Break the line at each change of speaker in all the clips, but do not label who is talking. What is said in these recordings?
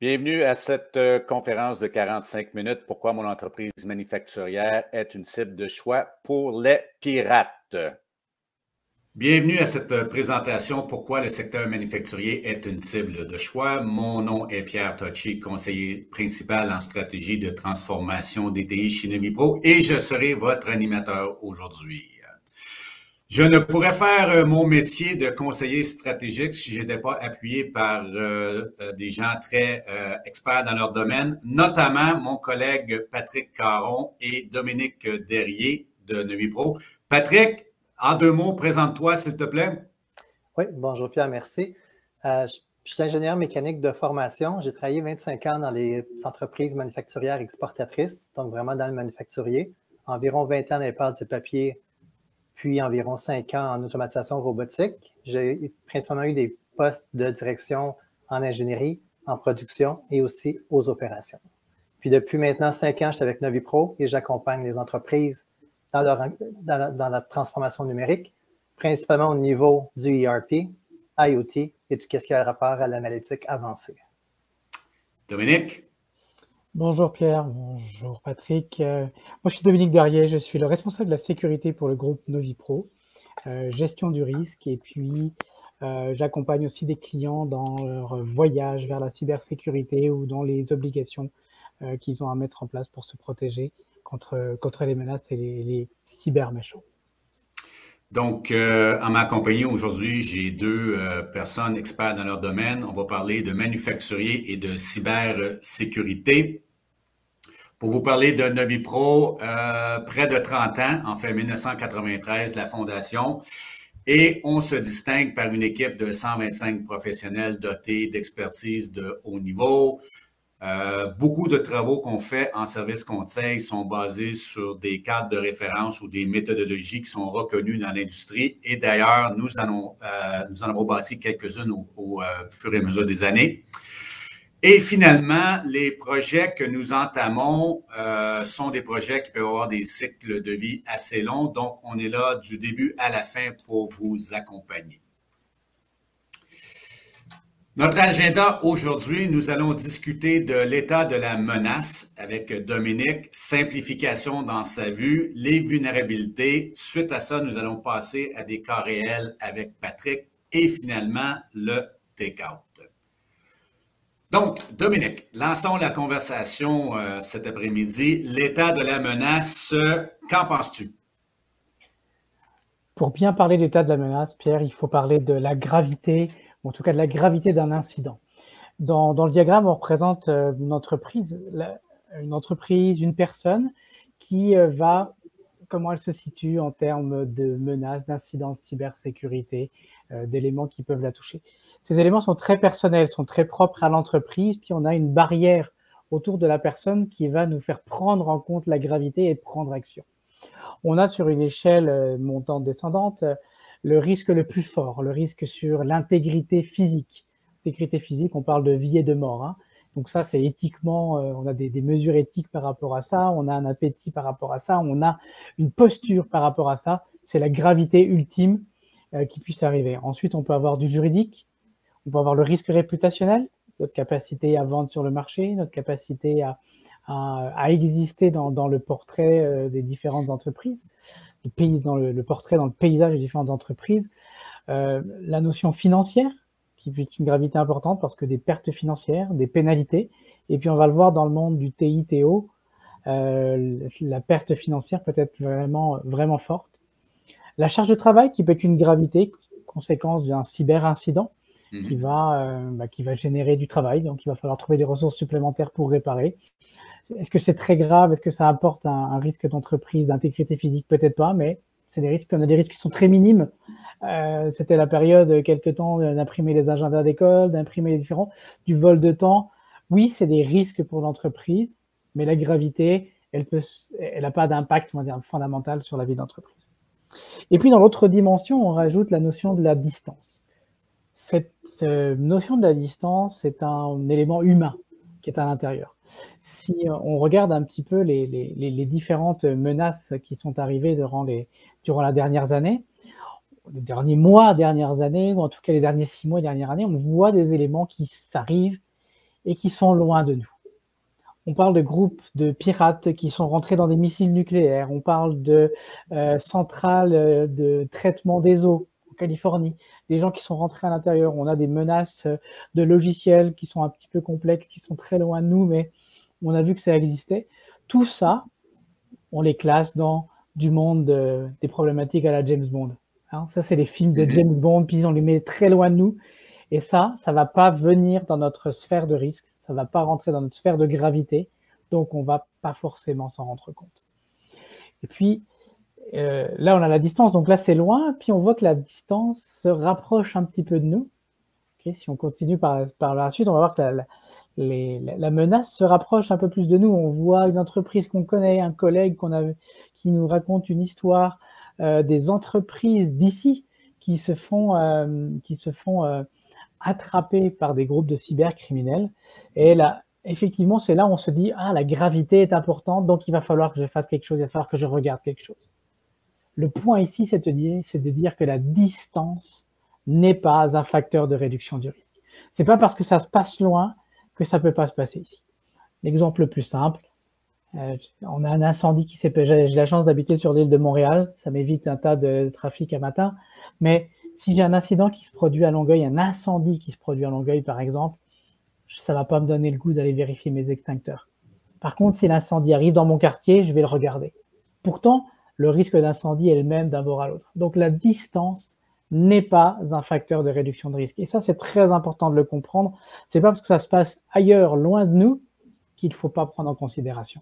Bienvenue à cette conférence de 45 minutes. Pourquoi mon entreprise manufacturière est une cible de choix pour les pirates. Bienvenue à cette présentation Pourquoi le secteur manufacturier est une cible de choix. Mon nom est Pierre Tocci, conseiller principal en stratégie de transformation DTI chez NoviPro et je serai votre animateur aujourd'hui. Je ne pourrais faire mon métier de conseiller stratégique si je n'étais pas appuyé par des gens très experts dans leur domaine, notamment mon collègue Patrick Caron et Dominique Derrier de NoviPro. Patrick, en 2 mots, présente-toi s'il te plaît.
Oui, bonjour Pierre, merci. Je suis ingénieur mécanique de formation. J'ai travaillé 25 ans dans les entreprises manufacturières exportatrices, donc vraiment dans le manufacturier. Environ 20 ans dans les pâtes et papiers, puis environ 5 ans en automatisation robotique. J'ai principalement eu des postes de direction en ingénierie, en production et aussi aux opérations. Puis depuis maintenant 5 ans, je suis avec NoviPro et j'accompagne les entreprises dans la transformation numérique, principalement au niveau du ERP, IoT et tout ce qui a rapport à l'analytique avancée.
Dominique?
Bonjour Pierre, bonjour Patrick. Moi je suis Dominique Derrier, je suis le responsable de la sécurité pour le groupe NoviPro, gestion du risque et puis j'accompagne aussi des clients dans leur voyage vers la cybersécurité ou dans les obligations qu'ils ont à mettre en place pour se protéger contre les menaces et les cyberméchants.
Donc, en ma compagnie aujourd'hui, j'ai 2 personnes experts dans leur domaine. On va parler de manufacturier et de cybersécurité. Pour vous parler de NoviPro, près de 30 ans, en fait 1993, la fondation, et on se distingue par une équipe de 125 professionnels dotés d'expertise de haut niveau. Beaucoup de travaux qu'on fait en service conseil sont basés sur des cadres de référence ou des méthodologies qui sont reconnues dans l'industrie. Et d'ailleurs, nous en avons bâti quelques-unes au fur et à mesure des années. Et finalement, les projets que nous entamons sont des projets qui peuvent avoir des cycles de vie assez longs. Donc, on est là du début à la fin pour vous accompagner. Notre agenda aujourd'hui, nous allons discuter de l'état de la menace avec Dominique, simplification dans sa vue, les vulnérabilités. Suite à ça, nous allons passer à des cas réels avec Patrick et finalement le take-out. Donc, Dominique, lançons la conversation cet après-midi. L'état de la menace, qu'en penses-tu?
Pour bien parler de l'état de la menace, Pierre, il faut parler de la gravité, ou en tout cas de la gravité d'un incident. Dans le diagramme, on représente une entreprise, une personne qui comment elle se situe en termes de menaces, d'incidents de cybersécurité, d'éléments qui peuvent la toucher. Ces éléments sont très personnels, sont très propres à l'entreprise, puis on a une barrière autour de la personne qui va nous faire prendre en compte la gravité et prendre action. On a sur une échelle montante-descendante le risque le plus fort, le risque sur l'intégrité physique. L'intégrité physique, on parle de vie et de mort. Hein. Donc ça, c'est éthiquement, on a des mesures éthiques par rapport à ça, on a un appétit par rapport à ça, on a une posture par rapport à ça. C'est la gravité ultime qui puisse arriver. Ensuite, on peut avoir du juridique, on peut avoir le risque réputationnel, notre capacité à vendre sur le marché, notre capacité à exister dans le portrait des différentes entreprises, dans le portrait, dans le paysage des différentes entreprises. La notion financière, qui est une gravité importante parce que des pertes financières, des pénalités, et puis on va le voir dans le monde du TITO, la perte financière peut être vraiment, vraiment forte. La charge de travail qui peut être une gravité, conséquence d'un cyberincident, qui va générer du travail, donc il va falloir trouver des ressources supplémentaires pour réparer. Est-ce que c'est très grave? Est-ce que ça apporte un risque d'entreprise, d'intégrité physique? Peut-être pas, mais c'est des risques. Puis on a des risques qui sont très minimes. C'était la période, quelque temps, d'imprimer les agendas d'école, d'imprimer les différents, du vol de temps. Oui, c'est des risques pour l'entreprise, mais la gravité, elle n'a pas d'impact fondamental sur la vie d'entreprise. Et puis dans l'autre dimension, on rajoute la notion de la distance. Cette notion de la distance, c'est un élément humain qui est à l'intérieur. Si on regarde un petit peu les différentes menaces qui sont arrivées durant la dernière année, les derniers mois, dernières années, ou en tout cas les derniers 6 mois, dernières années, on voit des éléments qui s'arrivent et qui sont loin de nous. On parle de groupes de pirates qui sont rentrés dans des missiles nucléaires. On parle de centrales de traitement des eaux en Californie. Des gens qui sont rentrés à l'intérieur. On a des menaces de logiciels qui sont un petit peu complexes, qui sont très loin de nous, mais on a vu que ça existait. Tout ça, on les classe dans du monde des problématiques à la James Bond. Hein, ça, c'est les films de James Bond, puis on les met très loin de nous. Et ça ne va pas venir dans notre sphère de risque. Ça ne va pas rentrer dans notre sphère de gravité, donc on ne va pas forcément s'en rendre compte. Et puis, là, on a la distance, donc là, c'est loin, puis on voit que la distance se rapproche un petit peu de nous. Okay, si on continue par la suite, on va voir que la menace se rapproche un peu plus de nous. On voit une entreprise qu'on connaît, un collègue qui nous raconte une histoire, des entreprises d'ici qui se font attrapés par des groupes de cybercriminels. Et là, effectivement, c'est là où on se dit, ah, la gravité est importante, donc il va falloir que je fasse quelque chose, il va falloir que je regarde quelque chose. Le point ici, c'est de dire que la distance n'est pas un facteur de réduction du risque. C'est pas parce que ça se passe loin que ça peut pas se passer ici. L'exemple le plus simple, on a un incendie qui s'est passé. J'ai la chance d'habiter sur l'île de Montréal, ça m'évite un tas de trafic à matin, mais si j'ai un incident qui se produit à Longueuil, un incendie qui se produit à Longueuil, par exemple, ça ne va pas me donner le goût d'aller vérifier mes extincteurs. Par contre, si l'incendie arrive dans mon quartier, je vais le regarder. Pourtant, le risque d'incendie est le même d'un bord à l'autre. Donc, la distance n'est pas un facteur de réduction de risque. Et ça, c'est très important de le comprendre. C'est pas parce que ça se passe ailleurs, loin de nous, qu'il ne faut pas prendre en considération.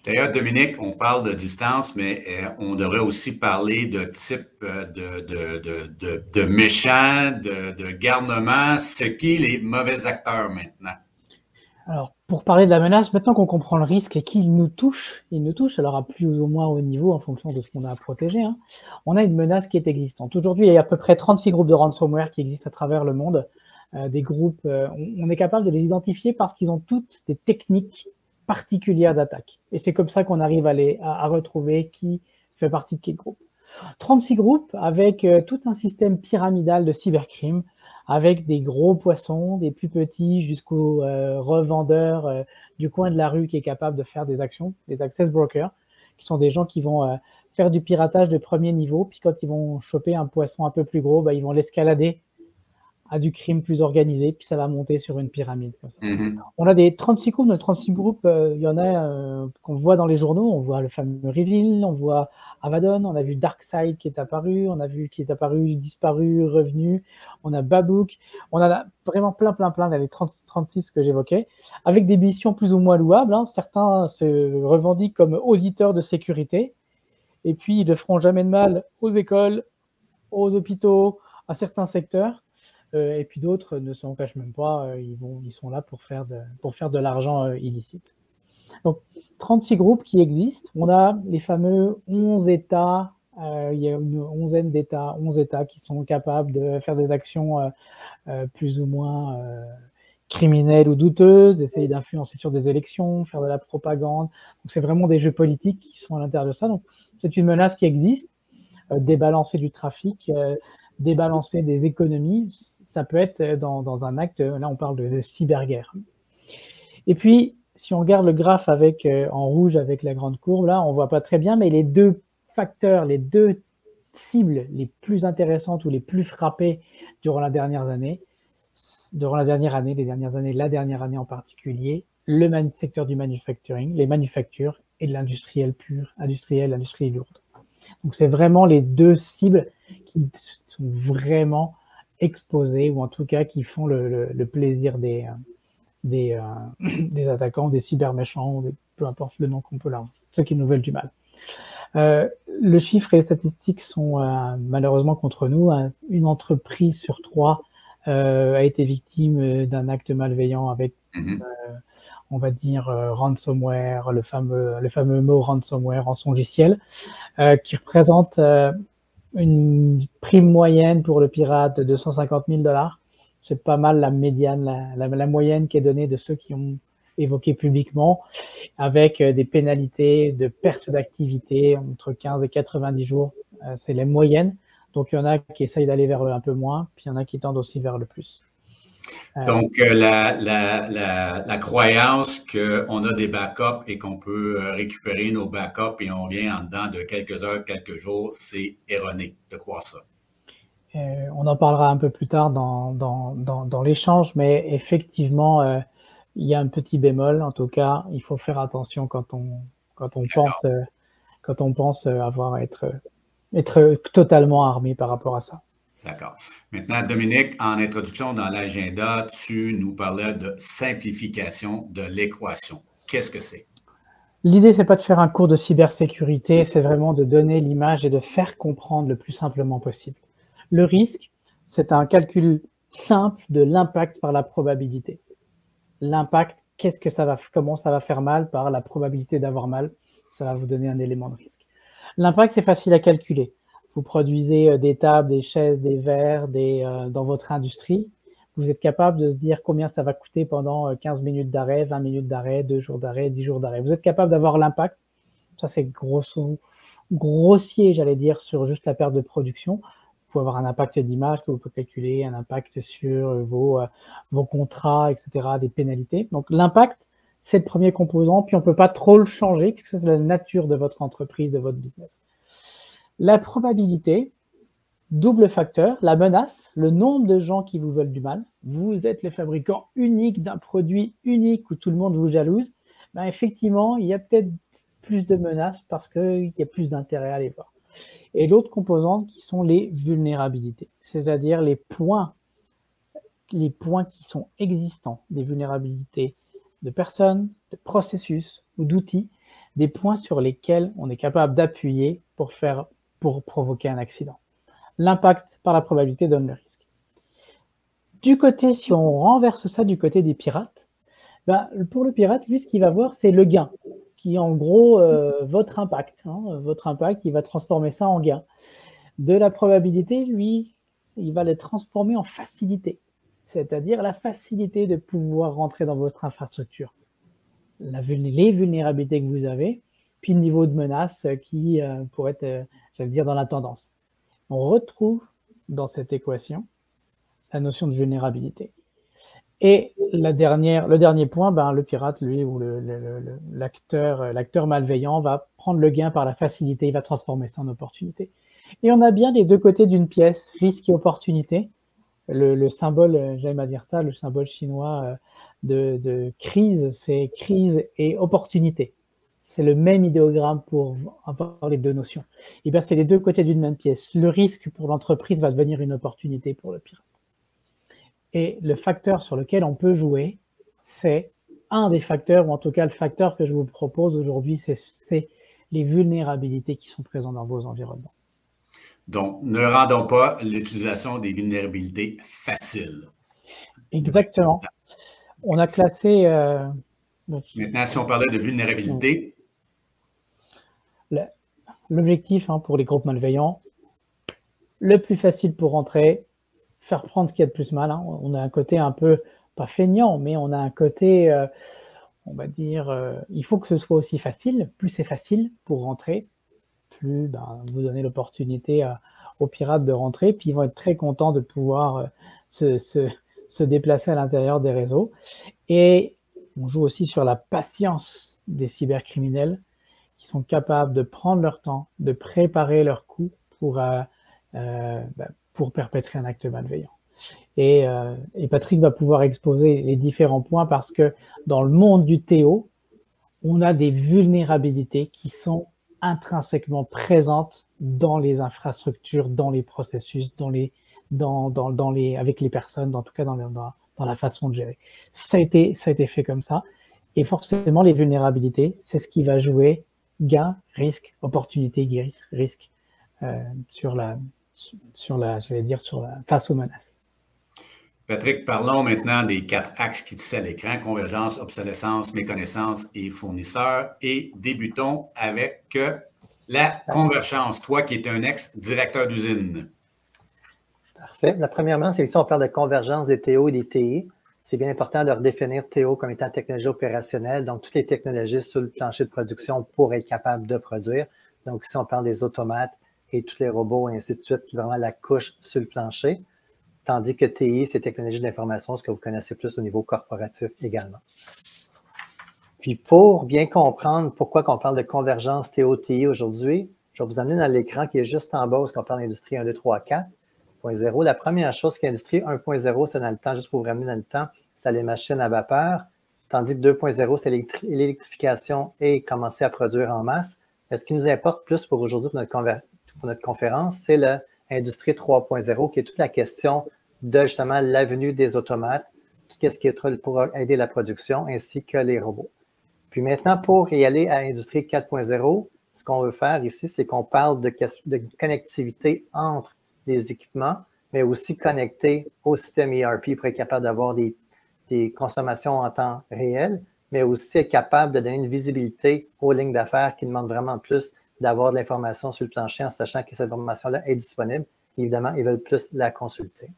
D'ailleurs, Dominique, on parle de distance, mais on devrait aussi parler de type de méchants, de garnement, ce qui est les mauvais acteurs maintenant.
Alors, pour parler de la menace, maintenant qu'on comprend le risque et qu'il nous touche, il nous touche, alors à plus ou moins haut niveau en fonction de ce qu'on a à protéger, hein, on a une menace qui est existante. Aujourd'hui, il y a à peu près 36 groupes de ransomware qui existent à travers le monde. Des groupes, on est capable de les identifier parce qu'ils ont toutes des techniques particulière d'attaque. Et c'est comme ça qu'on arrive à retrouver qui fait partie de quel groupe. 36 groupes avec tout un système pyramidal de cybercrime, avec des gros poissons, des plus petits jusqu'aux revendeurs du coin de la rue qui est capable de faire des actions, des access brokers, qui sont des gens qui vont faire du piratage de premier niveau, puis quand ils vont choper un poisson un peu plus gros, bah, ils vont l'escalader à du crime plus organisé, puis ça va monter sur une pyramide comme ça. On a des 36 groupes, dans les 36 groupes, il y en a qu'on voit dans les journaux, on voit le fameux Reveal, on voit Avadon, on a vu Darkside qui est apparu, on a vu qui est apparu, disparu, revenu, on a Babook, on a vraiment plein, les 36 que j'évoquais, avec des missions plus ou moins louables, hein. Certains se revendiquent comme auditeurs de sécurité, et puis ils ne feront jamais de mal aux écoles, aux hôpitaux, à certains secteurs. Et puis d'autres ne s'en cachent même pas, ils sont là pour faire de l'argent illicite. Donc, 36 groupes qui existent. On a les fameux 11 États, il y a une onzaine d'États, 11 États qui sont capables de faire des actions plus ou moins criminelles ou douteuses, essayer d'influencer sur des élections, faire de la propagande. Donc, c'est vraiment des jeux politiques qui sont à l'intérieur de ça. Donc, c'est une menace qui existe, débalancer du trafic, débalancer des économies, ça peut être dans un acte, là on parle de cyberguerre. Et puis, si on regarde le graphe avec en rouge avec la grande courbe, là on voit pas très bien, mais les deux facteurs, les deux cibles les plus intéressantes ou les plus frappées durant la dernière année, la dernière année en particulier, le secteur du manufacturing, les manufactures et de l'industriel pur, l'industrie lourde. Donc c'est vraiment les deux cibles qui sont vraiment exposées, ou en tout cas qui font le plaisir des attaquants, des cyberméchants, peu importe le nom qu'on peut leur, ceux qui nous veulent du mal. Le chiffre et les statistiques sont malheureusement contre nous. Une entreprise sur 3 a été victime d'un acte malveillant avec, on va dire, ransomware, le fameux mot ransomware, rançongiciel, qui représente une prime moyenne pour le pirate de 250 000 $. C'est pas mal la médiane, la moyenne qui est donnée de ceux qui ont évoqué publiquement, avec des pénalités de perte d'activité entre 15 et 90 jours. C'est les moyennes. Donc, il y en a qui essayent d'aller vers le un peu moins, puis il y en a qui tendent aussi vers le plus.
Donc, la croyance qu'on a des backups et qu'on peut récupérer nos backups et on vient en dedans de quelques heures, quelques jours, c'est erroné de croire ça.
On en parlera un peu plus tard dans l'échange, mais effectivement, il y a un petit bémol. En tout cas, il faut faire attention quand on pense être totalement armé par rapport à ça.
D'accord. Maintenant, Dominique, en introduction dans l'agenda, tu nous parlais de simplification de l'équation. Qu'est-ce que c'est?
L'idée, c'est pas de faire un cours de cybersécurité, c'est vraiment de donner l'image et de faire comprendre le plus simplement possible. Le risque, c'est un calcul simple de l'impact par la probabilité. L'impact, comment ça va faire mal par la probabilité d'avoir mal, ça va vous donner un élément de risque. L'impact, c'est facile à calculer. Vous produisez des tables, des chaises, des verres dans votre industrie. Vous êtes capable de se dire combien ça va coûter pendant 15 minutes d'arrêt, 20 minutes d'arrêt, 2 jours d'arrêt, 10 jours d'arrêt. Vous êtes capable d'avoir l'impact. Ça, c'est grossier, j'allais dire, sur juste la perte de production. Vous pouvez avoir un impact d'image que vous pouvez calculer, un impact sur vos contrats, etc., des pénalités. Donc, l'impact, c'est le premier composant, puis on ne peut pas trop le changer puisque c'est la nature de votre entreprise, de votre business. La probabilité, double facteur, la menace, le nombre de gens qui vous veulent du mal. Vous êtes le fabricant unique d'un produit unique où tout le monde vous jalouse. Ben effectivement, il y a peut-être plus de menaces parce qu'il y a plus d'intérêt à les voir. Et l'autre composante qui sont les vulnérabilités, c'est-à-dire les points qui sont existants, des vulnérabilités de personnes, de processus ou d'outils, des points sur lesquels on est capable d'appuyer pour provoquer un accident. L'impact par la probabilité donne le risque. Du côté, si on renverse ça du côté des pirates, ben, pour le pirate, lui, ce qu'il va voir, c'est le gain, qui est en gros votre impact. Votre impact, il va transformer ça en gain. De la probabilité, lui, il va les transformer en facilité, c'est-à-dire la facilité de pouvoir rentrer dans votre infrastructure. Les vulnérabilités que vous avez, puis le niveau de menace qui pourrait être, j'allais dire, dans la tendance. On retrouve dans cette équation la notion de vulnérabilité. Et le dernier point, ben, le pirate, lui, ou l'acteur malveillant va prendre le gain par la facilité, il va transformer ça en opportunité. Et on a bien les deux côtés d'une pièce, risque et opportunité. Le symbole, j'aime à dire ça, le symbole chinois de crise, c'est crise et opportunité. C'est le même idéogramme pour avoir les deux notions. Et bien, c'est les deux côtés d'une même pièce. Le risque pour l'entreprise va devenir une opportunité pour le pirate. Et le facteur sur lequel on peut jouer, c'est un des facteurs, ou en tout cas le facteur que je vous propose aujourd'hui, c'est les vulnérabilités qui sont présentes dans vos environnements.
Donc, ne rendons pas l'utilisation des vulnérabilités facile.
Exactement. On a classé...
Maintenant, si on parlait de vulnérabilité...
L'objectif pour les groupes malveillants, le plus facile pour rentrer, faire prendre ce qu'il y a de plus mal. On a un côté un peu, pas feignant, mais on a un côté, on va dire, il faut que ce soit aussi facile. Plus c'est facile pour rentrer, plus vous donnez l'opportunité aux pirates de rentrer, puis ils vont être très contents de pouvoir se déplacer à l'intérieur des réseaux. Et on joue aussi sur la patience des cybercriminels qui sont capables de prendre leur temps, de préparer leur coup pour perpétrer un acte malveillant. Et Patrick va pouvoir exposer les différents points parce que dans le monde du TO, on a des vulnérabilités qui sont intrinsèquement présentes dans les infrastructures, dans les processus, avec les personnes, en tout cas dans la façon de gérer. Ça a été fait comme ça. Et forcément, les vulnérabilités, c'est ce qui va jouer gain, risque, opportunité, risque face aux menaces.
Patrick, parlons maintenant des 4 axes qui tissent à l'écran, convergence, obsolescence, méconnaissance et fournisseurs. Et débutons avec la convergence, toi qui es un ex-directeur d'usine.
Parfait. Premièrement, c'est ici on parle de convergence des TO et des TI. C'est bien important de redéfinir TO comme étant technologie opérationnelle, donc toutes les technologies sur le plancher de production pour être capable de produire. Donc ici, on parle des automates et tous les robots et ainsi de suite, qui est vraiment la couche sur le plancher. tandis que TI, c'est technologie de l'information, ce que vous connaissez plus au niveau corporatif également. Puis pour bien comprendre pourquoi on parle de convergence TO-TI aujourd'hui, je vais vous amener dans l'écran qui est juste en bas où on parle d'industrie 1, 2, 3, 4.0. La première chose, c'est qu'industrie 1.0, c'est dans le temps, juste pour vous ramener dans le temps, c'est les machines à vapeur, tandis que 2.0, c'est l'électrification et commencer à produire en masse. Mais ce qui nous importe plus pour aujourd'hui, pour notre conférence, c'est l'industrie 3.0, qui est toute la question de justement l'avenue des automates, tout ce qui est pour aider la production, ainsi que les robots. Puis maintenant, pour y aller à l'industrie 4.0, ce qu'on veut faire ici, c'est qu'on parle de connectivité entre les équipements, mais aussi connecté au système ERP pour être capable d'avoir des consommations en temps réel, mais aussi être capable de donner une visibilité aux lignes d'affaires qui demandent vraiment plus d'avoir de l'information sur le plancher en sachant que cette information-là est disponible. Évidemment, ils veulent plus la consulter.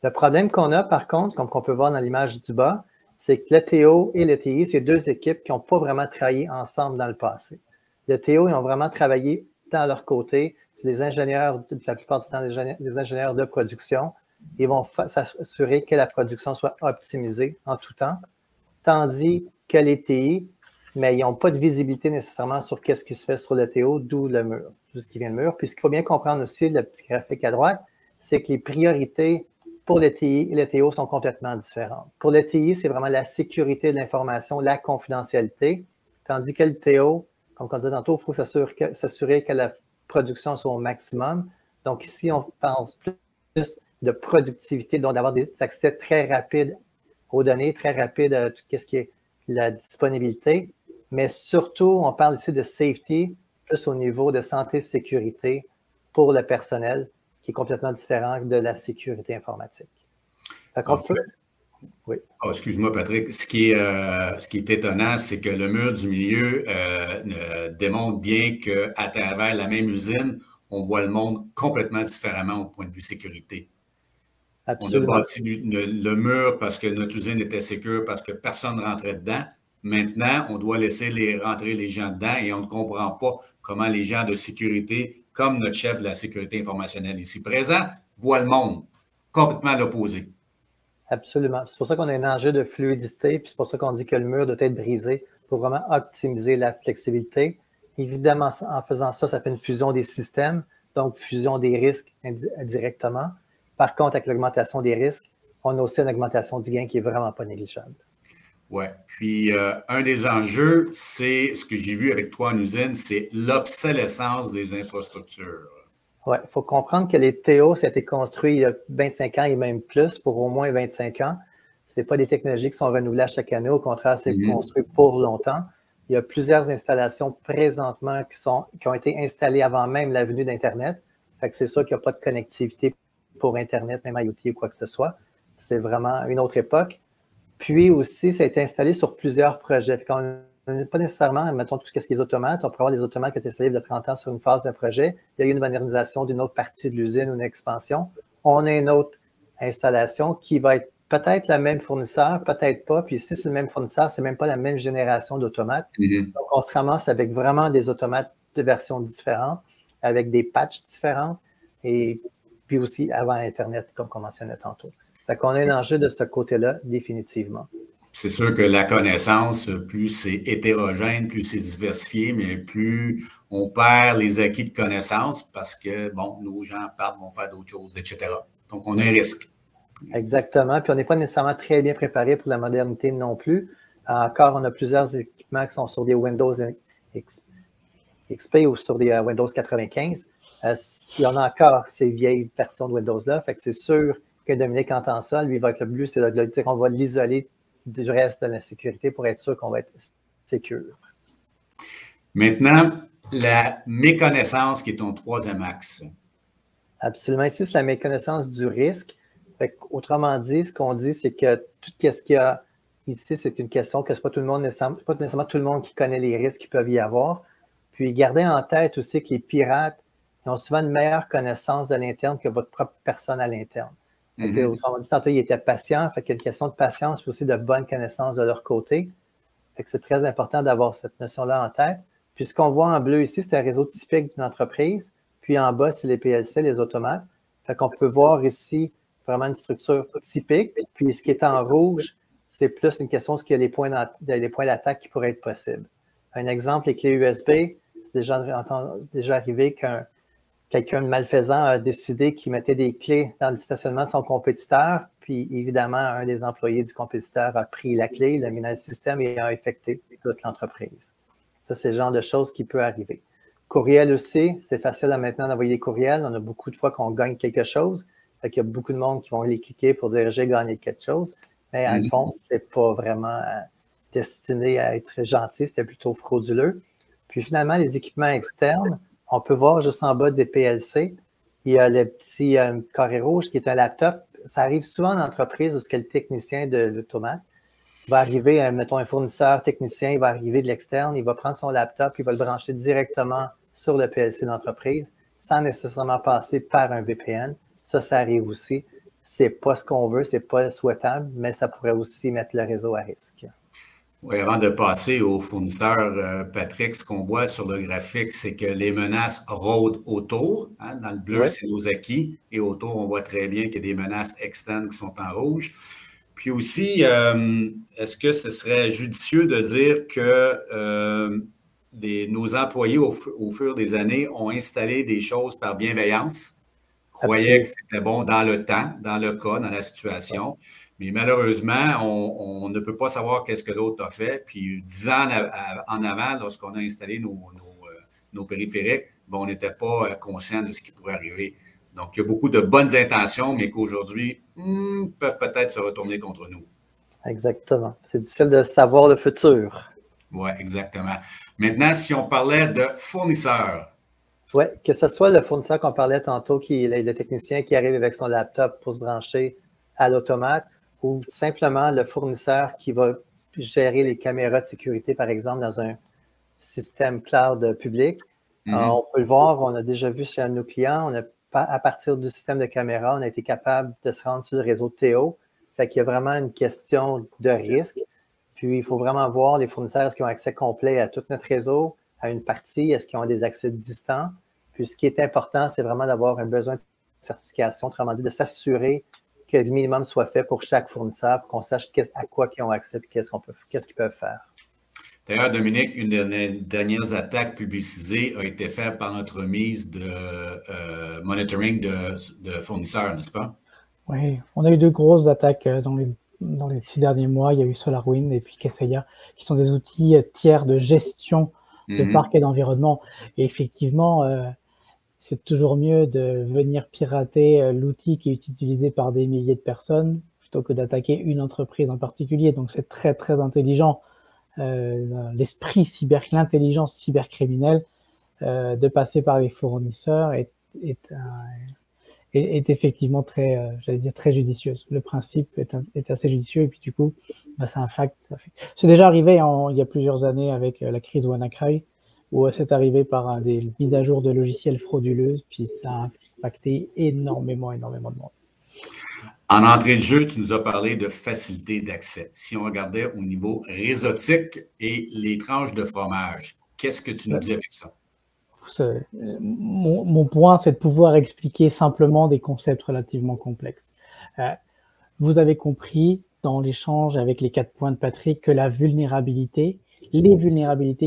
Le problème qu'on a, par contre, comme on peut voir dans l'image du bas, c'est que le TO et le TI, c'est deux équipes qui n'ont pas vraiment travaillé ensemble dans le passé. Le TO, ils ont vraiment travaillé dans leur côté. C'est des ingénieurs, la plupart du temps, des ingénieurs de production. Ils vont s'assurer que la production soit optimisée en tout temps. Tandis que les TI, mais ils n'ont pas de visibilité nécessairement sur qu'est-ce qui se fait sur le TO, d'où le mur, tout ce qui vient de mur. Puis ce qu'il faut bien comprendre aussi, le petit graphique à droite, c'est que les priorités pour le TI et le TO sont complètement différentes. Pour le TI, c'est vraiment la sécurité de l'information, la confidentialité, tandis que le TO, comme on disait tantôt, il faut s'assurer que la production soit au maximum. Donc ici, on pense plus de productivité, donc d'avoir des accès très rapides aux données, très rapides à tout ce qui est la disponibilité, mais surtout, on parle ici de safety, plus au niveau de santé et sécurité pour le personnel, qui est complètement différent de la sécurité informatique.
Oui. Oh, excuse-moi, Patrick. Ce qui est étonnant, c'est que le mur du milieu démontre bien qu'à travers la même usine, on voit le monde complètement différemment au point de vue sécurité. Absolument. On a bâti le mur parce que notre usine était sécure, parce que personne ne rentrait dedans. Maintenant, on doit laisser rentrer les gens dedans et on ne comprend pas comment les gens de sécurité, comme notre chef de la sécurité informationnelle ici présent, voient le monde complètement à l'opposé.
Absolument. C'est pour ça qu'on a un enjeu de fluidité, puis c'est pour ça qu'on dit que le mur doit être brisé pour vraiment optimiser la flexibilité. Évidemment, en faisant ça, ça fait une fusion des systèmes, donc fusion des risques indirectement. Par contre, avec l'augmentation des risques, on a aussi une augmentation du gain qui n'est vraiment pas négligeable.
Oui. Puis, un des enjeux, c'est ce que j'ai vu avec toi en usine, c'est l'obsolescence des infrastructures.
Oui, il faut comprendre que les TO, ça a été construit il y a 25 ans et même plus, pour au moins 25 ans. Ce n'est pas des technologies qui sont renouvelées à chaque année. Au contraire, c'est construit pour longtemps. Il y a plusieurs installations présentement qui ont été installées avant même la venue d'Internet. Fait que c'est sûr qu'il n'y a pas de connectivité pour Internet, même IoT ou quoi que ce soit. C'est vraiment une autre époque. Puis aussi, ça a été installé sur plusieurs projets. Fait qu'on n'est pas nécessairement, mettons, tout ce qui est automates. On peut avoir des automates qui ont été installés il y a 30 ans sur une phase d'un projet. Il y a eu une modernisation d'une autre partie de l'usine ou une expansion. On a une autre installation qui va être peut-être le même fournisseur, peut-être pas. Puis si c'est le même fournisseur, c'est même pas la même génération d'automates. Donc, on se ramasse avec vraiment des automates de versions différentes, avec des patchs différents et puis aussi avant Internet, comme on mentionnait tantôt. Fait qu'on a un enjeu de ce côté-là, définitivement.
C'est sûr que la connaissance, plus c'est hétérogène, plus c'est diversifié, mais plus on perd les acquis de connaissance parce que, bon, nos gens partent, vont faire d'autres choses, etc. Donc, on a un risque.
Exactement. Puis, on n'est pas nécessairement très bien préparé pour la modernité non plus. Encore, on a plusieurs équipements qui sont sur des Windows XP ou sur des Windows 95. Il y en a encore ces vieilles versions de Windows-là. Fait que c'est sûr que Dominique entend ça. Lui, il va être le but, c'est de dire qu'on va l'isoler du reste de la sécurité pour être sûr qu'on va être sécure.
Maintenant, la méconnaissance qui est ton troisième axe.
Absolument. Ici, c'est la méconnaissance du risque. Fait autrement dit, ce qu'on dit, c'est que tout ce qu'il y a ici, c'est une question que ce n'est pas pas nécessairement tout le monde qui connaît les risques qu'il peut y avoir. Puis, gardez en tête aussi que les pirates ils ont souvent une meilleure connaissance de l'interne que votre propre personne à l'interne. Autrement dit, tantôt, ils étaient patients. Fait qu'il y a une question de patience, puis aussi de bonne connaissance de leur côté. Fait que c'est très important d'avoir cette notion-là en tête. Puis, ce qu'on voit en bleu ici, c'est un réseau typique d'une entreprise. Puis, en bas, c'est les PLC, les automates. Fait qu'on peut voir ici vraiment une structure typique. Puis ce qui est en rouge, c'est plus une question de ce qu'il y a les points d'attaque qui pourraient être possibles. Un exemple, les clés USB, c'est déjà arrivé quelqu'un de malfaisant a décidé qu'il mettait des clés dans le stationnement de son compétiteur, puis évidemment, un des employés du compétiteur a pris la clé, l'a mis dans le système et a infecté toute l'entreprise. Ça, c'est le genre de choses qui peut arriver. Courriel aussi, c'est facile maintenant d'envoyer des courriels. On a beaucoup de fois qu'on gagne quelque chose. Fait qu'il y a beaucoup de monde qui vont les cliquer pour dire « j'ai gagné quelque chose ». Mais à le fond, c'est pas vraiment destiné à être gentil, c'était plutôt frauduleux. Puis finalement, les équipements externes, on peut voir juste en bas des PLC, il y a le petit carré rouge qui est un laptop. Ça arrive souvent en entreprise où ce que le technicien de l'automate va arriver, mettons un fournisseur technicien, il va arriver de l'externe, il va prendre son laptop, il va le brancher directement sur le PLC d'entreprise sans nécessairement passer par un VPN. Ça arrive aussi. C'est pas ce qu'on veut, c'est pas souhaitable, mais ça pourrait aussi mettre le réseau à risque.
Oui, avant de passer aux fournisseurs, Patrick, ce qu'on voit sur le graphique, c'est que les menaces rôdent autour. Hein. Dans le bleu, oui, c'est nos acquis. Et autour, on voit très bien qu'il y a des menaces externes qui sont en rouge. Puis aussi, est-ce que ce serait judicieux de dire que nos employés, au fur des années, ont installé des choses par bienveillance, croyaient que c'était bon dans le temps, dans le cas, dans la situation. Mais malheureusement, on ne peut pas savoir qu'est-ce que l'autre a fait. Puis 10 ans en avant, lorsqu'on a installé nos périphériques, ben, on n'était pas conscient de ce qui pourrait arriver. Donc, il y a beaucoup de bonnes intentions, mais qu'aujourd'hui, peuvent peut-être se retourner contre nous.
Exactement. C'est difficile de savoir le futur.
Oui, exactement. Maintenant, si on parlait de fournisseurs.
Oui, que ce soit le fournisseur qu'on parlait tantôt, qui est le technicien qui arrive avec son laptop pour se brancher à l'automate, ou simplement le fournisseur qui va gérer les caméras de sécurité, par exemple, dans un système cloud public. On peut le voir, on a déjà vu chez un de nos clients, à partir du système de caméra, on a été capable de se rendre sur le réseau Théo. Fait qu'il y a vraiment une question de risque. Puis, il faut vraiment voir les fournisseurs, est-ce qu'ils ont accès complet à tout notre réseau, à une partie, est-ce qu'ils ont des accès distants. Puis, ce qui est important, c'est vraiment d'avoir un besoin de certification, autrement dit, de s'assurer que le minimum soit fait pour chaque fournisseur, pour qu'on sache à quoi ils ont accès et qu'est-ce qu'ils peuvent faire.
D'ailleurs, Dominique, une des dernières attaques publicisées a été faite par notre mise de monitoring de fournisseurs, n'est-ce pas?
Oui, on a eu 2 grosses attaques dans les 6 derniers mois. Il y a eu SolarWinds et puis Kaseya, qui sont des outils tiers de gestion de parcs et d'environnement. Et effectivement, c'est toujours mieux de venir pirater l'outil qui est utilisé par des milliers de personnes plutôt que d'attaquer une entreprise en particulier. Donc, c'est très, très intelligent. L'intelligence cybercriminelle de passer par les fournisseurs est effectivement très, j'allais dire, très judicieuse. Le principe est assez judicieux et puis du coup, bah, c'est un fact. C'est déjà arrivé il y a plusieurs années avec la crise WannaCry, où c'est arrivé par des mises à jour de logiciels frauduleuses, puis ça a impacté énormément de monde.
En entrée de jeu, tu nous as parlé de facilité d'accès. Si on regardait au niveau réseautique et les tranches de fromage, qu'est-ce que tu nous dis avec ça?
Mon point, c'est de pouvoir expliquer simplement des concepts relativement complexes. Vous avez compris dans l'échange avec les 4 points de Patrick que les vulnérabilités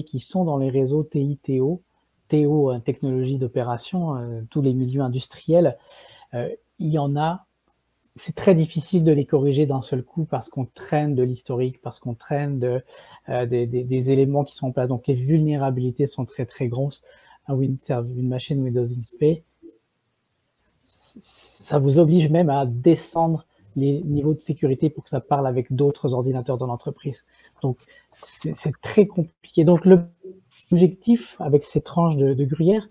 qui sont dans les réseaux TI-TO, TO, technologie d'opération, tous les milieux industriels, il y en a. C'est très difficile de les corriger d'un seul coup parce qu'on traîne de l'historique, parce qu'on traîne des éléments qui sont en place. Donc, les vulnérabilités sont très, très grosses. Une machine Windows XP, ça vous oblige même à descendre les niveaux de sécurité pour que ça parle avec d'autres ordinateurs dans l'entreprise. Donc, c'est très compliqué. Donc, l'objectif avec ces tranches de gruyère,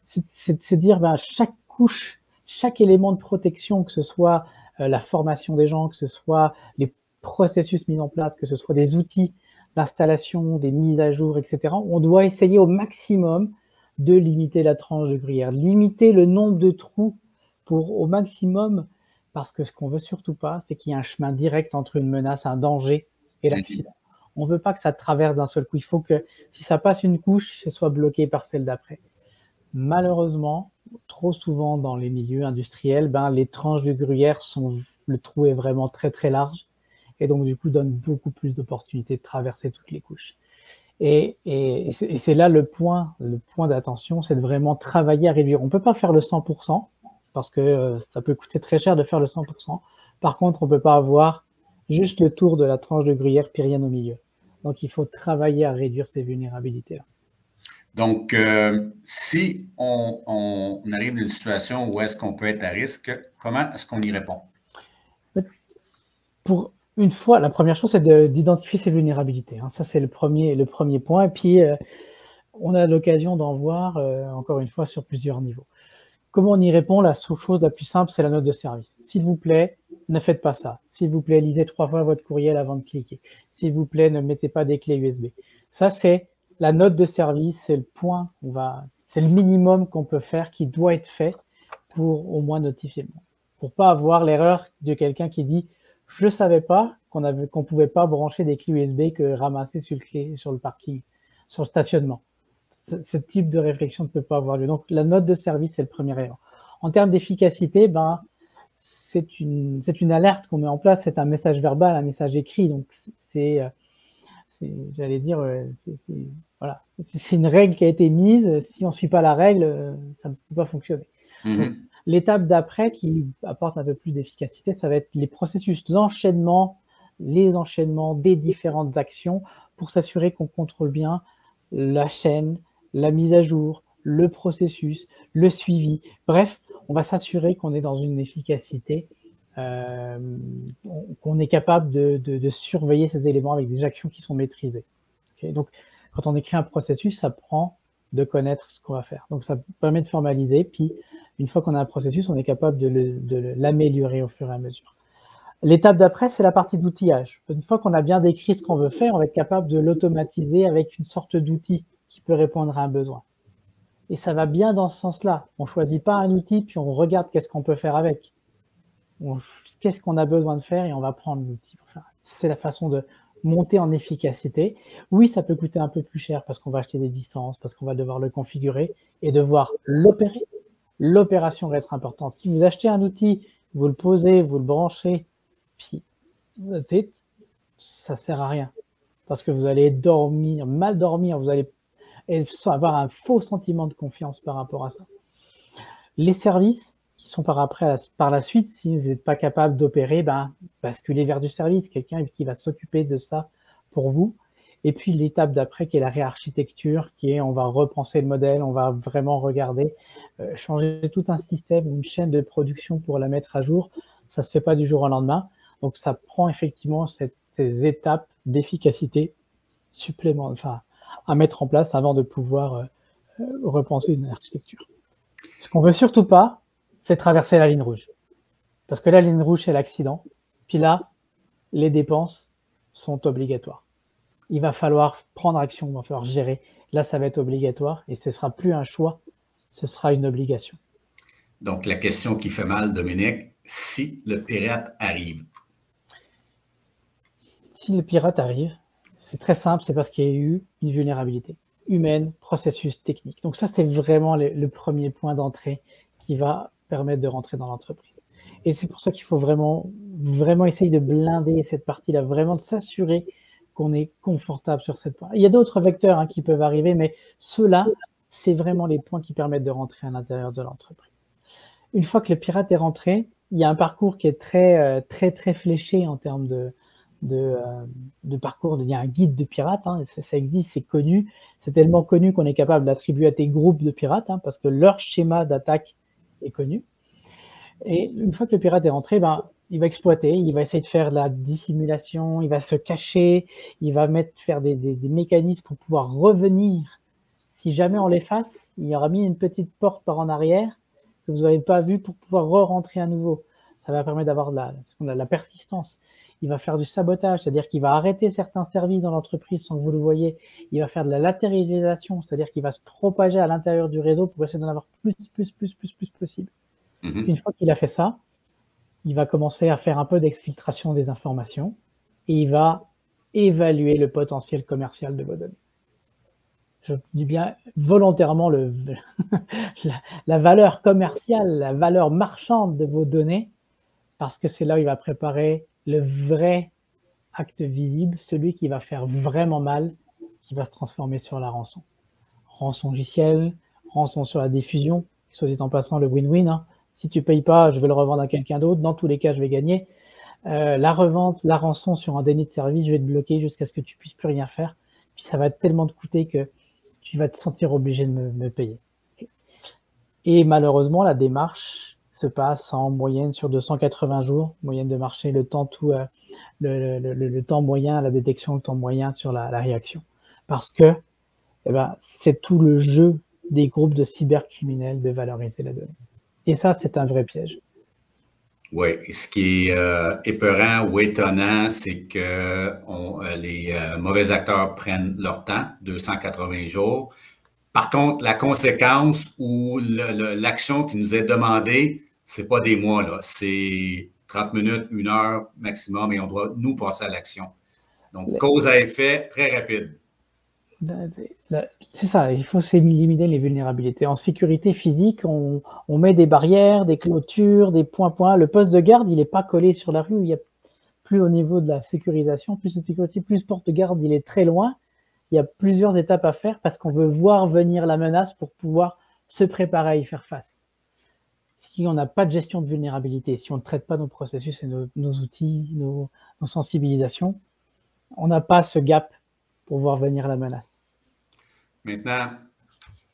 c'est de se dire, chaque couche, chaque élément de protection, que ce soit la formation des gens, que ce soit les processus mis en place, que ce soit des outils d'installation, des mises à jour, etc., on doit essayer au maximum de limiter la tranche de gruyère, limiter le nombre de trous au maximum, parce que ce qu'on veut surtout pas, c'est qu'il y ait un chemin direct entre une menace, un danger et l'accident. On veut pas que ça traverse d'un seul coup. Il faut que si ça passe une couche, ce soit bloqué par celle d'après. Malheureusement, trop souvent dans les milieux industriels, les tranches du gruyère le trou est vraiment très très large et donc du coup donne beaucoup plus d'opportunités de traverser toutes les couches. Et c'est là le point d'attention, c'est de vraiment travailler à réduire. On peut pas faire le 100% parce que ça peut coûter très cher de faire le 100%. Par contre, on peut pas avoir juste le tour de la tranche de gruyère puis rien au milieu. Donc il faut travailler à réduire ces vulnérabilités-là.
Donc, si on arrive dans une situation où est-ce qu'on peut être à risque, comment est-ce qu'on y répond?
Pour une fois, la première chose, c'est d'identifier ces vulnérabilités. Ça, c'est le premier point. Et puis, on a l'occasion d'en voir, encore une fois, sur plusieurs niveaux. Comment on y répond? La chose la plus simple, c'est la note de service. S'il vous plaît, ne faites pas ça. S'il vous plaît, lisez 3 fois votre courriel avant de cliquer. S'il vous plaît, ne mettez pas des clés USB. Ça, c'est la note de service, c'est le point, c'est le minimum qu'on peut faire, qui doit être fait pour au moins notifier le monde. Pour pas avoir l'erreur de quelqu'un qui dit « Je savais pas qu'on pouvait pas brancher des clés USB que ramasser sur le parking, sur le stationnement. » Ce type de réflexion ne peut pas avoir lieu. Donc, la note de service, c'est le premier élément. En termes d'efficacité, c'est une alerte qu'on met en place, c'est un message verbal, un message écrit. Donc, j'allais dire, voilà, c'est une règle qui a été mise. Si on ne suit pas la règle, ça ne peut pas fonctionner. L'étape d'après qui apporte un peu plus d'efficacité, ça va être les processus d'enchaînement, les enchaînements des différentes actions pour s'assurer qu'on contrôle bien la chaîne, la mise à jour, le processus, le suivi. Bref, on va s'assurer qu'on est dans une efficacité, qu'on est capable de surveiller ces éléments avec des actions qui sont maîtrisées. Okay, donc, quand on écrit un processus, ça prend de connaître ce qu'on va faire. Donc, ça permet de formaliser. Puis, une fois qu'on a un processus, on est capable de l'améliorer au fur et à mesure. L'étape d'après, c'est la partie d'outillage. Une fois qu'on a bien décrit ce qu'on veut faire, on va être capable de l'automatiser avec une sorte d'outil qui peut répondre à un besoin. Et ça va bien dans ce sens-là. On ne choisit pas un outil, puis on regarde qu'est-ce qu'on peut faire avec. Qu'est-ce qu'on a besoin de faire et on va prendre l'outil pour faire. C'est la façon de monter en efficacité. Oui, ça peut coûter un peu plus cher parce qu'on va acheter des distances, parce qu'on va devoir le configurer et devoir l'opérer. L'opération va être importante. Si vous achetez un outil, vous le posez, vous le branchez, puis ça sert à rien parce que vous allez dormir, mal dormir, vous allez avoir un faux sentiment de confiance par rapport à ça. Les services qui sont par la suite, si vous n'êtes pas capable d'opérer, basculez vers du service, quelqu'un qui va s'occuper de ça pour vous. Et puis l'étape d'après qui est la réarchitecture, qui est on va repenser le modèle, on va vraiment regarder, changer tout un système, une chaîne de production pour la mettre à jour. Ça se fait pas du jour au lendemain. Donc ça prend effectivement ces étapes d'efficacité supplémentaires, à mettre en place avant de pouvoir repenser une architecture. Ce qu'on veut surtout pas, c'est traverser la ligne rouge. Parce que la ligne rouge, c'est l'accident. Puis là, les dépenses sont obligatoires. Il va falloir prendre action, il va falloir gérer. Là, ça va être obligatoire et ce ne sera plus un choix, ce sera une obligation.
Donc, la question qui fait mal, Dominique, si le pirate arrive?
Si le pirate arrive, c'est très simple, c'est parce qu'il y a eu une vulnérabilité humaine, processus technique. Donc ça, c'est vraiment le premier point d'entrée qui va permettre de rentrer dans l'entreprise. Et c'est pour ça qu'il faut vraiment essayer de blinder cette partie-là, vraiment de s'assurer qu'on est confortable sur cette point. Il y a d'autres vecteurs qui peuvent arriver, mais ceux-là, c'est vraiment les points qui permettent de rentrer à l'intérieur de l'entreprise. Une fois que le pirate est rentré, il y a un parcours qui est très fléché en termes de parcours. Il y a un guide de pirates, ça existe, c'est connu. C'est tellement connu qu'on est capable d'attribuer à des groupes de pirates, parce que leur schéma d'attaque est connu. Et une fois que le pirate est rentré, il va exploiter, il va essayer de faire de la dissimulation, il va se cacher, il va faire des mécanismes pour pouvoir revenir. Si jamais on l'efface, il y aura mis une petite porte par en arrière que vous n'avez pas vue pour pouvoir re-rentrer à nouveau. Ça va permettre d'avoir la persistance. Il va faire du sabotage, c'est-à-dire qu'il va arrêter certains services dans l'entreprise sans que vous le voyez. Il va faire de la latéralisation, c'est-à-dire qu'il va se propager à l'intérieur du réseau pour essayer d'en avoir plus possible. Une fois qu'il a fait ça, il va commencer à faire un peu d'exfiltration des informations et il va évaluer le potentiel commercial de vos données. je dis bien volontairement la valeur commerciale, la valeur marchande de vos données, parce que c'est là où il va préparer le vrai acte visible, celui qui va faire vraiment mal, qui va se transformer sur la rançon. Rançon logicielle, rançon sur la diffusion, soit dit en passant le win-win. Hein. Si tu payes pas, je vais le revendre à quelqu'un d'autre. Dans tous les cas, je vais gagner. La revente, la rançon sur un déni de service, je vais te bloquer jusqu'à ce que tu puisses plus rien faire. Puis ça va tellement te coûter que tu vas te sentir obligé de me payer. Et malheureusement, la démarche se passe en moyenne sur 280 jours, moyenne de marché, le temps le temps moyen à la détection, le temps moyen sur la réaction. Parce que c'est tout le jeu des groupes de cybercriminels de valoriser la donnée. Et ça, c'est un vrai piège.
Oui, ce qui est épeurant ou étonnant, c'est que les mauvais acteurs prennent leur temps, 280 jours. Par contre, la conséquence ou l'action qui nous est demandée, c'est pas des mois, là. C'est 30 minutes, 1 heure maximum et on doit nous passer à l'action. Donc, cause à effet très rapide.
C'est ça, il faut éliminer les vulnérabilités. En sécurité physique, on met des barrières, des clôtures, des points. Le poste de garde, il n'est pas collé sur la rue. Il y a plus au niveau de la sécurisation, plus de sécurité, plus le porte de garde, il est très loin. Il y a plusieurs étapes à faire parce qu'on veut voir venir la menace pour pouvoir se préparer à y faire face. Si on n'a pas de gestion de vulnérabilité, si on ne traite pas nos processus et nos outils, nos sensibilisations, on n'a pas ce gap pour voir venir la menace.
Maintenant,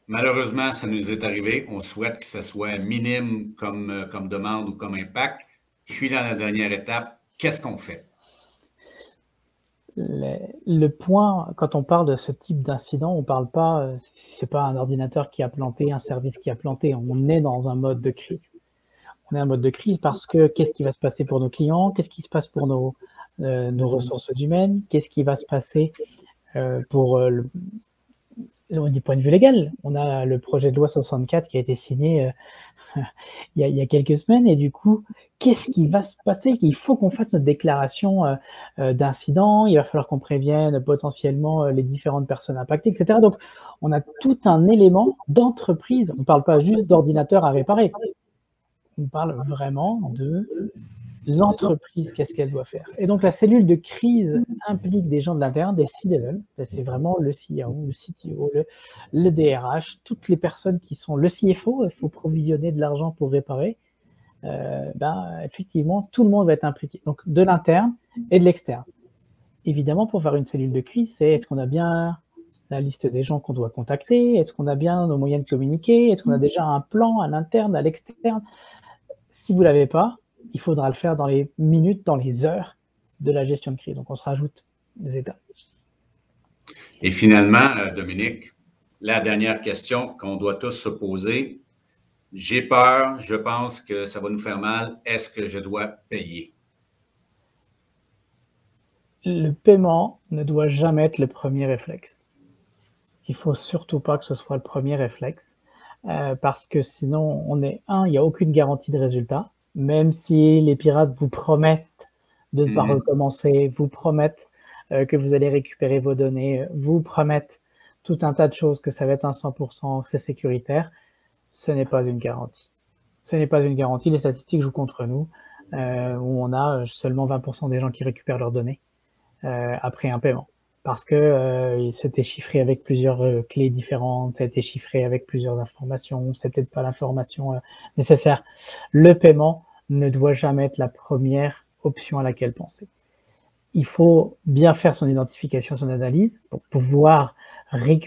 malheureusement, ça nous est arrivé. On souhaite que ce soit minime comme demande ou comme impact. Je suis dans la dernière étape. Qu'est-ce qu'on fait?
Le point, quand on parle de ce type d'incident, on parle pas, c'est pas un ordinateur qui a planté, un service qui a planté. On est dans un mode de crise. On est en mode de crise parce que qu'est-ce qui va se passer pour nos clients? Qu'est-ce qui se passe pour nos ressources humaines? Qu'est-ce qui va se passer du point de vue légal? On a le projet de loi 64 qui a été signé il y a quelques semaines et du coup, qu'est-ce qui va se passer? Il faut qu'on fasse notre déclaration d'incident, il va falloir qu'on prévienne potentiellement les différentes personnes impactées, etc. Donc, on a tout un élément d'entreprise. On ne parle pas juste d'ordinateur à réparer. On parle vraiment de l'entreprise, qu'est-ce qu'elle doit faire. Et donc, la cellule de crise implique des gens de l'interne, des C-level. C'est vraiment le CEO, le CTO, le DRH, toutes les personnes qui sont le CFO. Il faut provisionner de l'argent pour réparer. Effectivement, tout le monde va être impliqué. Donc, de l'interne et de l'externe. Évidemment, pour faire une cellule de crise, c'est est-ce qu'on a bien la liste des gens qu'on doit contacter? Est-ce qu'on a bien nos moyens de communiquer? Est-ce qu'on a déjà un plan à l'interne, à l'externe? Si vous ne l'avez pas, il faudra le faire dans les minutes, dans les heures de la gestion de crise. Donc, on se rajoute des étapes.
Et finalement, Dominique, la dernière question qu'on doit tous se poser. J'ai peur, je pense que ça va nous faire mal. Est-ce que je dois payer?
Le paiement ne doit jamais être le premier réflexe. Il ne faut surtout pas que ce soit le premier réflexe parce que sinon, il n'y a aucune garantie de résultat. Même si les pirates vous promettent de ne pas recommencer, vous promettent que vous allez récupérer vos données, vous promettent tout un tas de choses, que ça va être un 100%, que c'est sécuritaire, ce n'est pas une garantie. Ce n'est pas une garantie. Les statistiques jouent contre nous, où on a seulement 20% des gens qui récupèrent leurs données après un paiement. Parce que c'était chiffré avec plusieurs clés différentes, ça a été chiffré avec plusieurs informations, c'est peut-être pas l'information nécessaire. Le paiement ne doit jamais être la première option à laquelle penser. Il faut bien faire son identification, son analyse, pour pouvoir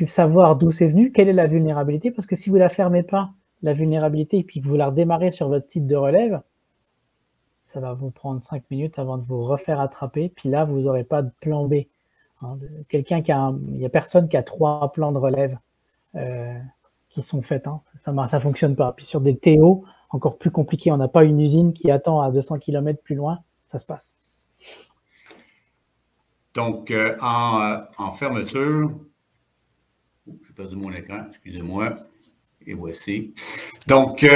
savoir d'où c'est venu, quelle est la vulnérabilité, parce que si vous la fermez pas, la vulnérabilité, et puis que vous la redémarrez sur votre site de relève, ça va vous prendre 5 minutes avant de vous refaire attraper, puis là, vous n'aurez pas de plan B. Il y a personne qui a 3 plans de relève qui sont faits. Ça fonctionne pas. Puis sur des TO, encore plus compliqué, on n'a pas une usine qui attend à 200 km plus loin, ça se passe.
Donc, en fermeture, j'ai perdu mon écran, excusez-moi, et voici. Donc,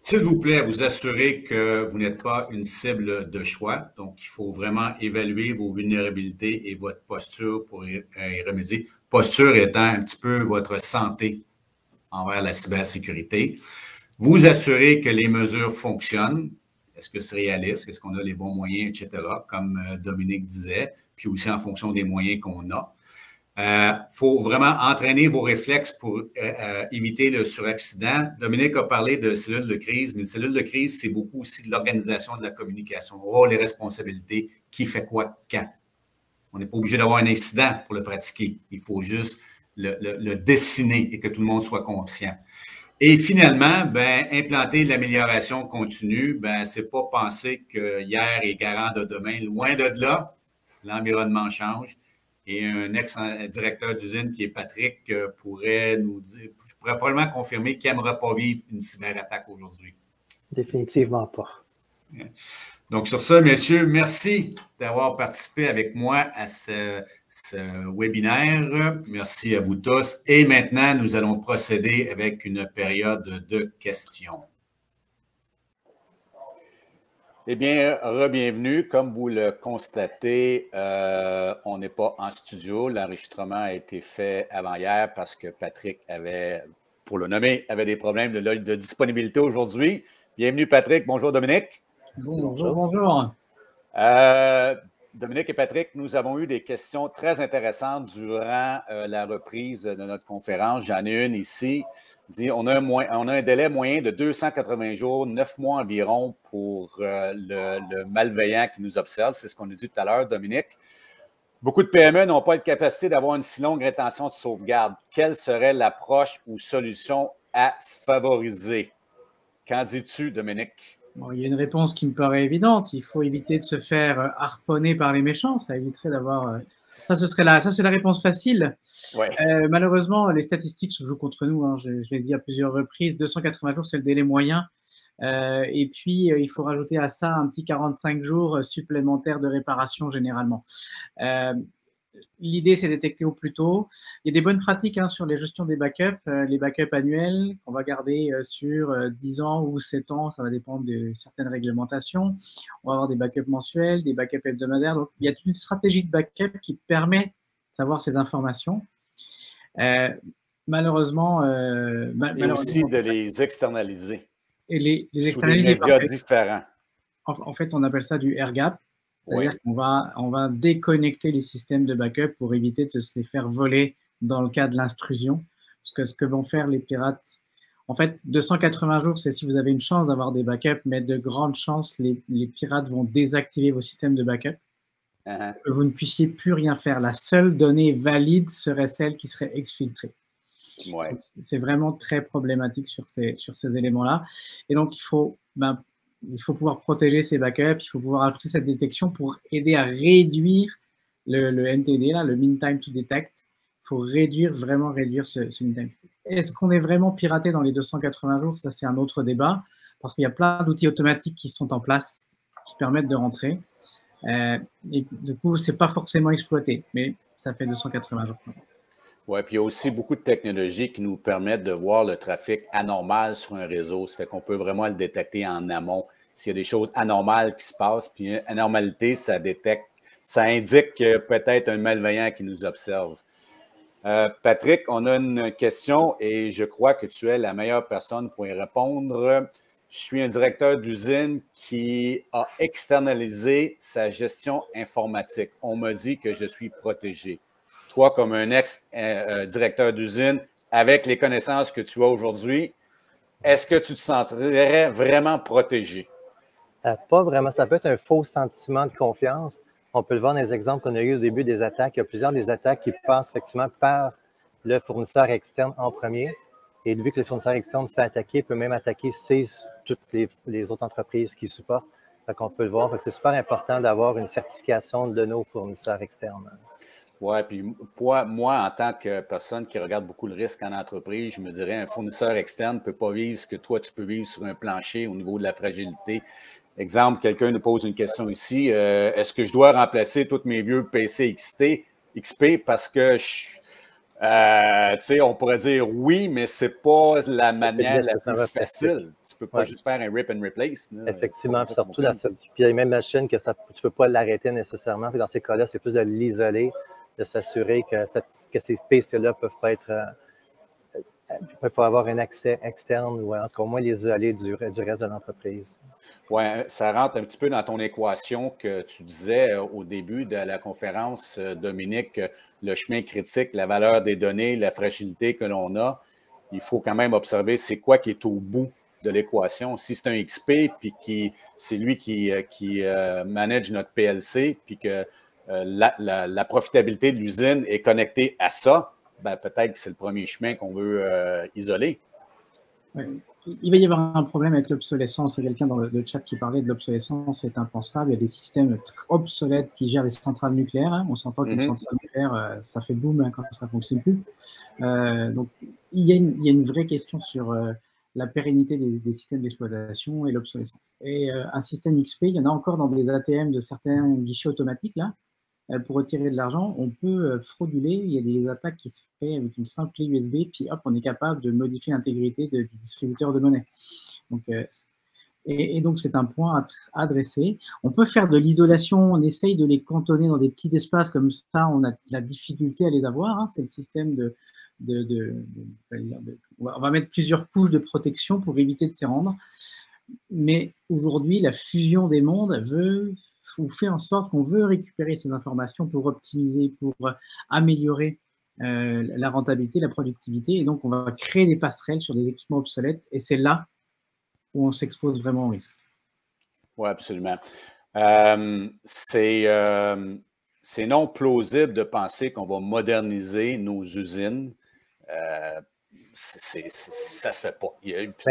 S'il vous plaît, vous assurez que vous n'êtes pas une cible de choix. Donc, il faut vraiment évaluer vos vulnérabilités et votre posture pour y remédier. Posture étant un petit peu votre santé envers la cybersécurité. Vous assurez que les mesures fonctionnent. Est-ce que c'est réaliste? Est-ce qu'on a les bons moyens, etc., comme Dominique disait, puis aussi en fonction des moyens qu'on a. Faut vraiment entraîner vos réflexes pour éviter le suraccident. Dominique a parlé de cellules de crise, mais une cellule de crise, c'est beaucoup aussi de l'organisation de la communication, rôle et responsabilités, qui fait quoi quand. On n'est pas obligé d'avoir un incident pour le pratiquer. Il faut juste le dessiner et que tout le monde soit conscient. Et finalement, ben, implanter l'amélioration continue, ben, c'est pas penser que hier est garant de demain. Loin de là, l'environnement change. Et un ex-directeur d'usine qui est Patrick pourrait nous dire, je pourrais probablement confirmer qu'il n'aimerait pas vivre une cyberattaque aujourd'hui.
Définitivement pas.
Donc, sur ça, messieurs, merci d'avoir participé avec moi à ce webinaire. Merci à vous tous. Et maintenant, nous allons procéder avec une période de questions. Eh bien, re-bienvenue. Comme vous le constatez, on n'est pas en studio. L'enregistrement a été fait avant hier parce que Patrick avait, pour le nommer, avait des problèmes de disponibilité aujourd'hui. Bienvenue, Patrick. Bonjour, Dominique.
Bonjour, bonjour.
Dominique et Patrick, nous avons eu des questions très intéressantes durant la reprise de notre conférence. J'en ai une ici. On a un délai moyen de 280 jours, 9 mois environ pour le malveillant qui nous observe. C'est ce qu'on a dit tout à l'heure, Dominique. Beaucoup de PME n'ont pas la capacité d'avoir une si longue rétention de sauvegarde. Quelle serait l'approche ou solution à favoriser? Qu'en dis-tu, Dominique?
Bon, il y a une réponse qui me paraît évidente. Il faut éviter de se faire harponner par les méchants. Ça éviterait d'avoir... Ça, c'est la réponse facile.
Ouais.
Malheureusement, les statistiques se jouent contre nous. Hein. Je l'ai dit à plusieurs reprises. 280 jours, c'est le délai moyen. Et puis, il faut rajouter à ça un petit 45 jours supplémentaires de réparation généralement. L'idée, c'est de détecter au plus tôt. Il y a des bonnes pratiques sur les gestions des backups. Les backups annuels qu'on va garder sur 10 ans ou 7 ans, ça va dépendre de certaines réglementations. On va avoir des backups mensuels, des backups hebdomadaires. Donc, il y a toute une stratégie de backup qui permet de savoir ces informations. Malheureusement...
Et aussi de les externaliser.
Et les externaliser.
Sous des médias différents.
En fait, on appelle ça du air gap. C'est-à-dire qu'on va déconnecter les systèmes de backup pour éviter de se les faire voler dans le cas de l'intrusion. Parce que ce que vont faire les pirates, en fait, 280 jours, c'est si vous avez une chance d'avoir des backups, mais de grandes chances, les pirates vont désactiver vos systèmes de backup. Que vous ne puissiez plus rien faire. La seule donnée valide serait celle qui serait exfiltrée.
Ouais.
C'est vraiment très problématique sur ces éléments-là. Et donc, il faut pouvoir protéger ces backups, il faut pouvoir ajouter cette détection pour aider à réduire le MTD, là, le Mean Time to Detect. Il faut vraiment réduire ce Mean Time. Est-ce qu'on est vraiment piraté dans les 280 jours? Ça, c'est un autre débat, parce qu'il y a plein d'outils automatiques qui sont en place, qui permettent de rentrer. Et du coup, ce n'est pas forcément exploité, mais ça fait 280 jours.
Oui, puis il y a aussi beaucoup de technologies qui nous permettent de voir le trafic anormal sur un réseau. Ça fait qu'on peut vraiment le détecter en amont. S'il y a des choses anormales qui se passent, puis anormalité, ça indique peut-être un malveillant qui nous observe. Patrick, on a une question et je crois que tu es la meilleure personne pour y répondre. Je suis un directeur d'usine qui a externalisé sa gestion informatique. On m'a dit que je suis protégé. Toi, comme un ex-directeur d'usine, avec les connaissances que tu as aujourd'hui, est-ce que tu te sentirais vraiment protégé?
Pas vraiment. Ça peut être un faux sentiment de confiance. On peut le voir dans les exemples qu'on a eu au début des attaques. Il y a plusieurs des attaques qui passent effectivement par le fournisseur externe en premier. Et vu que le fournisseur externe se fait attaquer, il peut même attaquer toutes les autres entreprises qui supportent. Donc, on peut le voir. C'est super important d'avoir une certification de nos fournisseurs externes.
Oui, puis moi, en tant que personne qui regarde beaucoup le risque en entreprise, je me dirais un fournisseur externe ne peut pas vivre ce que toi, tu peux vivre sur un plancher au niveau de la fragilité. Exemple, quelqu'un nous pose une question ici. Est-ce que je dois remplacer tous mes vieux PC XP parce que On pourrait dire oui, mais ce n'est pas la manière la plus facile. Tu ne peux pas juste faire un rip and replace. Là.
Effectivement, puis surtout, puis il y a même la chaîne que tu ne peux pas l'arrêter nécessairement. Puis dans ces cas-là, c'est plus de l'isoler, de s'assurer que ces PC-là peuvent pas être... il faut avoir un accès externe ou en tout cas au moins les isoler du reste de l'entreprise.
Oui, ça rentre un petit peu dans ton équation que tu disais au début de la conférence, Dominique, le chemin critique, la valeur des données, la fragilité que l'on a. Il faut quand même observer c'est quoi qui est au bout de l'équation. Si c'est un XP, puis c'est lui qui manage notre PLC, puis que la profitabilité de l'usine est connectée à ça, ben peut-être que c'est le premier chemin qu'on veut isoler.
Oui. Il va y avoir un problème avec l'obsolescence. Il y a quelqu'un dans le chat qui parlait de l'obsolescence, c'est impensable. Il y a des systèmes obsolètes qui gèrent les centrales nucléaires. Hein. On s'entend qu'une centrale nucléaire, ça fait boum hein, quand ça ne fonctionne plus. Donc, il y a une vraie question sur la pérennité des systèmes d'exploitation et l'obsolescence. Et un système XP, il y en a encore dans des ATM de certains guichets automatiques, là. Pour retirer de l'argent, on peut frauduler. Il y a des attaques qui se font avec une simple clé USB, puis hop, on est capable de modifier l'intégrité du distributeur de monnaie. Donc, et donc, c'est un point à adresser. On peut faire de l'isolation, on essaye de les cantonner dans des petits espaces comme ça, on a la difficulté à les avoir. Hein. C'est le système on va mettre plusieurs couches de protection pour éviter de s'y rendre. Mais aujourd'hui, la fusion des mondes fait en sorte qu'on veut récupérer ces informations pour optimiser, pour améliorer la rentabilité, la productivité. Et donc, on va créer des passerelles sur des équipements obsolètes. Et c'est là où on s'expose vraiment au risque.
Oui, absolument. C'est non plausible de penser qu'on va moderniser nos usines. Ça se fait pas.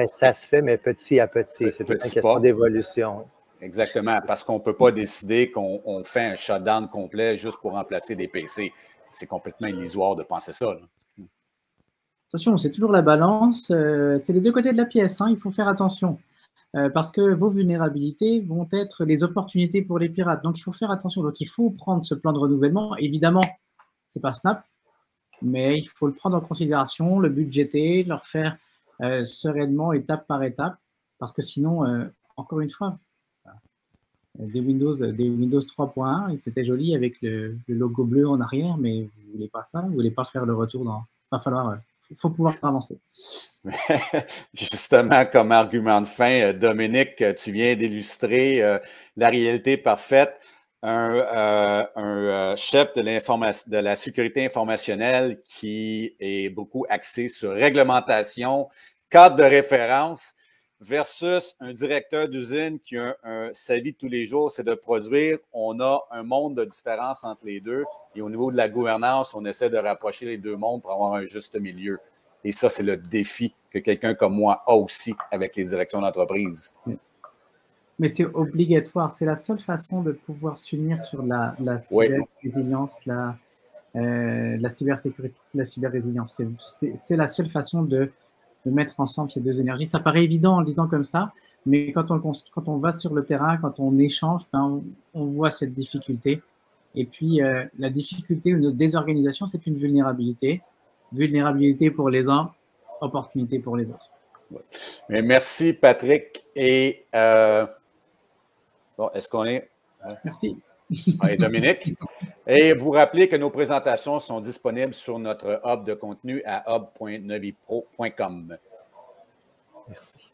Ça se fait, mais petit à petit. C'est une question d'évolution.
Exactement, parce qu'on ne peut pas décider qu'on fait un shutdown complet juste pour remplacer des PC. C'est complètement illusoire de penser ça. Là.
Attention, c'est toujours la balance. C'est les deux côtés de la pièce. Hein, il faut faire attention. Parce que vos vulnérabilités vont être les opportunités pour les pirates. Donc, il faut faire attention. Donc, il faut prendre ce plan de renouvellement. Évidemment, ce n'est pas Snap, mais il faut le prendre en considération, le budgéter, le refaire sereinement, étape par étape. Parce que sinon, encore une fois, des Windows 3.1, c'était joli avec le logo bleu en arrière, mais vous ne voulez pas ça, vous ne voulez pas faire le retour dans... Il va falloir... faut pouvoir avancer.
Justement, comme argument de fin, Dominique, tu viens d'illustrer la réalité parfaite. Un chef de la sécurité informationnelle qui est beaucoup axé sur réglementation, cadre de référence, versus un directeur d'usine qui a sa vie de tous les jours, c'est de produire. On a un monde de différence entre les deux. Et au niveau de la gouvernance, on essaie de rapprocher les deux mondes pour avoir un juste milieu. Et ça, c'est le défi que quelqu'un comme moi a aussi avec les directions d'entreprise.
Mais c'est obligatoire. C'est la seule façon de pouvoir s'unir sur la cyber-résilience, la cybersécurité, la cyber-résilience. C'est la seule façon de mettre ensemble ces deux énergies. Ça paraît évident en le disant comme ça, mais quand on va sur le terrain, quand on échange, on voit cette difficulté. Et puis, la difficulté ou notre désorganisation, c'est une vulnérabilité. Vulnérabilité pour les uns, opportunité pour les autres.
Mais merci, Patrick. Et bon, est-ce qu'on est...
Merci.
Et Dominique. Et vous rappelez que nos présentations sont disponibles sur notre hub de contenu à hub.novipro.com.
Merci.